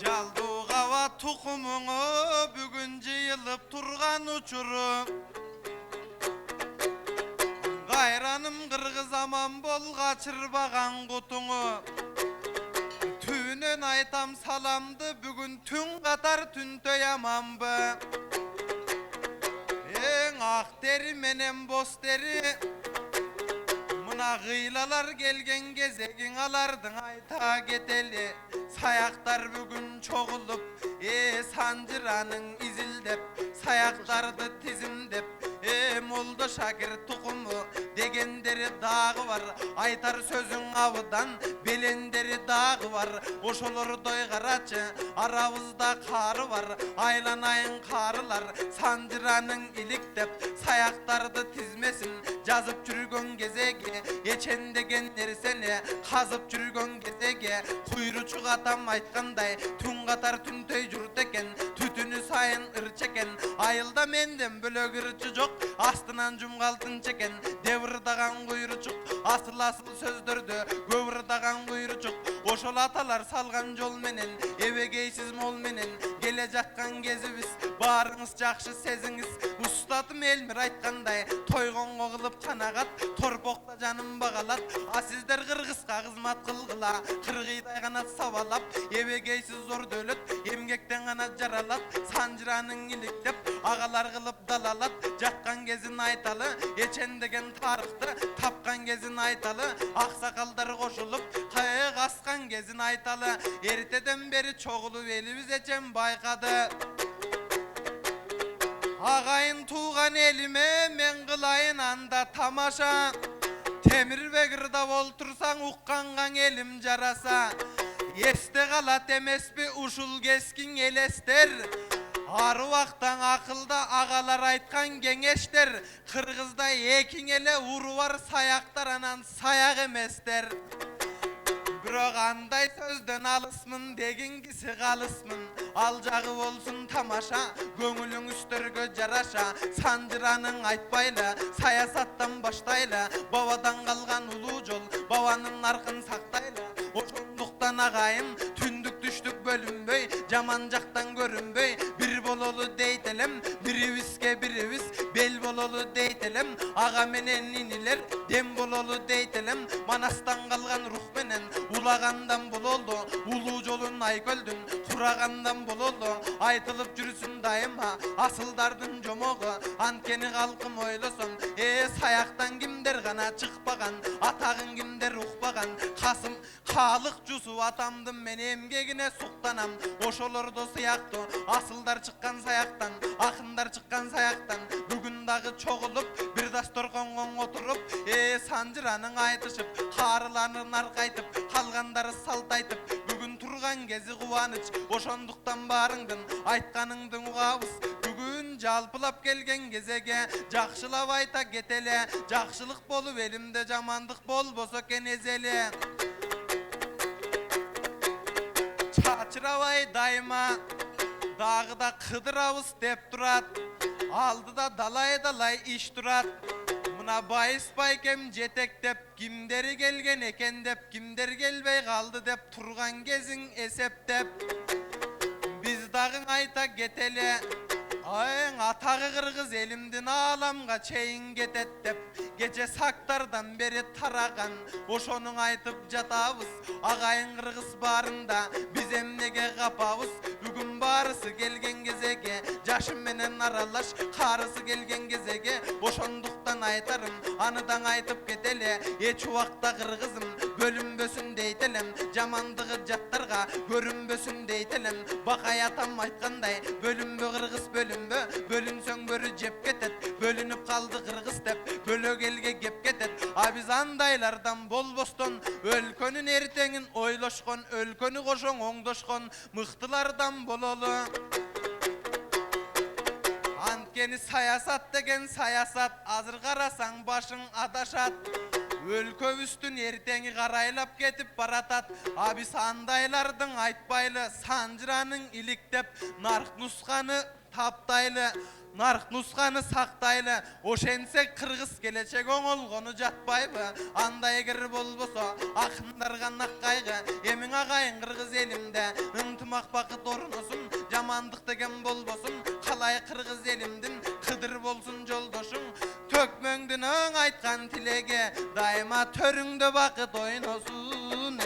Жалдуғава тұқымыңы бүгін жиылып тұрған ұчыры. Қайраным қырғыз аман бол қачырбаған құтыңы. Түнен айтам саламды бүгін түн қатар түнтөй аманбы. Ең ақ дері менен бос дері. Мына ғилалар келген кезегің алардың айта кетелі. Саяқтар бүгін çoğulup, санжыраның изилдеп, саяқтарды тизимдеп, молда шакир тұқымы дегендері дағы бар. Айтар сөзің авыдан белендері дағы бар. Ошолордой қарачы, арабызда қары бар. Айланайын қарылар, санжыраның иліктеп, саяқтарды тизмесін жазып жүрген кезеге, ечен деген нәрсені қазып жүрген кезеге, құйрычық атам айтқандай түн қатар түнтөй жүрт екен, түтіні сайын ырч екен. Айылда менден бөлөк ырчы жоқ, астынан жұмғалтын чекен. Девырдаған құйрычық, асыл сөздерді көвырдаған құйрычық. Ошол аталар салған жол менен, эбегейсиз мол менен келе жатқан кезибиз. Барыңыз жақшы сезіңіз, ұстатым елмір айтқандай, тойғонго кылып қанағат, торпоқта жаным бағалат. Сіздер қырғызға қызмат қылғыла, қырғидай қанат сабалап, эбегейсиз зор дөлөт, емгектен ғана жаралат. Санжыраның иліктеп, ағалар қылып далалат. Жатқан кезін айталы, ечен деген тарықты, тапқан кезін айталы. Ақсақалдар қошылып, қайық асқан кезін айталы. Ертеден бері çoğulup elimiz ечен байқады. Ағайын туған еліме мен қылайын анда тамаша. Темірбекірда болтырсаң ұққанған елім жараса. Есте қалат емеспі ушул кескин елестер. Ары уақыттан ақылда ағалар айтқан кеңештер. Қырғызда екің еле уру бар, саяқтар анан саяқ еместер. Бирок андай сөздөн алысмын деген кisi қалысмын. Ал жағы болсын тамаша, көңілің үстөргө жараша. Санжыраның айтпайлы, саясаттан баштайлы. Бабадан қалған улуу жол, бабанын нарқын сақтайлы. Ошондуктан ағайын, түндүк түштүк бөлүнбөй, жаман жақтан көрүнбөй, бир бололу дейтелем, бирибизге бирибиз бел бололу дейтелем. Ага менен инилер дем бололу дейтелем. Манастан қалған рух менен улагандан бололду, улуу жолун Айкөлдүн курагандан бололду. Айтылып жүрсүн дайыма асылдардын жомогу, анткени калкым ойлосом, саяктан кимдер гана чыкпаган, атагын кимдер укпаган. Касым калык жусу атамдын мен эмгегине суктанам. Ошолордо сыяктуу асылдар чыккан саяктан, акындар чыккан саяктан. Бүгүн дагы чогулуп бир дасторконго отуруп, санжыраның айтышып, карыларын аркайтып, калгандары салт айтып. Бүгүн турган кези кубаныч, ошондуктан барыңдын айтканыңды угабыз. Бүгүн жалпылап келген кезеге жакшылап айта кетеле. Жакшылык болуп элимде, жамандык болбосо экен эзеле. Чачырабай дайыма дагы да кыдырабыз деп турат. Алдыда далай иш турат. Мына байыс байкем жетектеп, кимдери келген экен деп, кимдер келбей калды деп турган кезиң эсептеп. Биз дагы айта кетеле. Айың атағы кыргыз элимдин ааламга чейин кетет деп. Кече сактардан бери тараган, ошонун айтып жатабыз. Агайын кыргыз барында биз эмнеге капабыз? Бүгүн барысы келген кезеге, жашым менен аралаш, карысы келген кезеге. Ошондуктан айтарым, аныдан айтып кетеле. Эч убакта кыргызым бөлүнбөсүн дейтелем, жамандыгы жаттарга көрүнбөсүн дейтелем. Бакай атам айткандай, бөлүнбө кыргыз бөлүнбө, бөлүнсөң бөрү жеп кетет. Бөлүнүп калды кыргыз деп, бөлөк элге кеп кетет. А биз андайлардан болбостон, өлкөнүн эртеңин ойлошкон, өлкөнү кошоң оңдошкон мыктылардан бололу. Анткени саясат деген саясат, азыр карасаң башың адашат. Өлкөбүстүн эртеңи карайлап кетип баратат. Абис андайлардын айтпайлы санжыранын иликтеп нарк нусканы таптайлы. Нарк нусканы сактайлы. Ошентсек кыргыз келечек оңолгону жатпайбы? Андай кир болбосо акындарга наккайгы. Эмиң агайын кыргыз элимде ынтымак бакыт орносун, жамандык деген болбосун. Калай кыргыз элимдин кыдыр болсун жолдошуң. Төкмөңдүн өң айткан тилеге дайыма төрүңдө бакыт ойносун.